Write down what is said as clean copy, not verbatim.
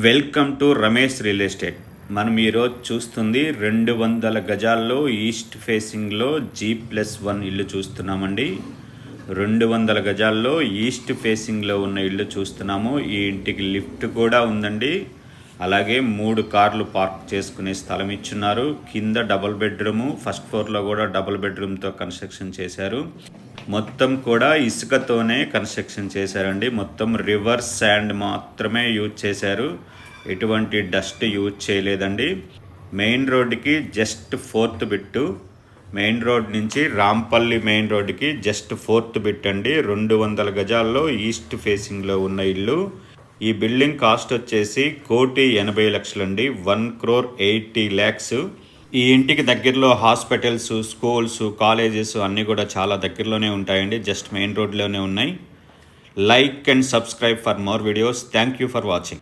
Welcome to Ramesh real estate. మనం ఈరోజు చూస్తుంది 200 గజాల్లో ఈస్ట్ ఫేసింగ్లో G+1 ఇల్లు చూస్తున్నామండి. 200 గజాల్లో ఈస్ట్ ఫేసింగ్లో ఉన్న ఇల్లు చూస్తున్నాము. ఈ ఇంటికి లిఫ్ట్ కూడా ఉందండి. అలాగే 3 కార్లు పార్క్ చేసుకునే స్థలం ఇచ్చున్నారు. కింద డబుల్ బెడ్రూము, ఫస్ట్ ఫ్లోర్లో కూడా డబుల్ బెడ్రూమ్తో కన్స్ట్రక్షన్ చేశారు. మొత్తం కూడా ఇసుకతోనే కన్స్ట్రక్షన్ చేశారండి. మొత్తం రివర్స్ శాండ్ మాత్రమే యూజ్ చేశారు. ఎటువంటి డస్ట్ యూజ్ చేయలేదండి. మెయిన్ రోడ్డుకి just 4th bit. Main road నుంచి రాంపల్లి మెయిన్ రోడ్డుకి జస్ట్ 4th బిట్ అండి. 200 గజాల్లో ఈస్ట్ ఫేసింగ్లో ఉన్న ఇల్లు. ఈ బిల్డింగ్ కాస్ట్ వచ్చేసి 1,80,00,000 అండి. 1,80,00,000. ఈ ఇంటికి దగ్గరలో హాస్పిటల్స్, స్కూల్స్, కాలేజెస్ అన్నీ కూడా చాలా దగ్గరలోనే ఉంటాయండి. జస్ట్ మెయిన్ రోడ్లోనే ఉన్నాయి. Like and subscribe for more videos. Thank you for watching.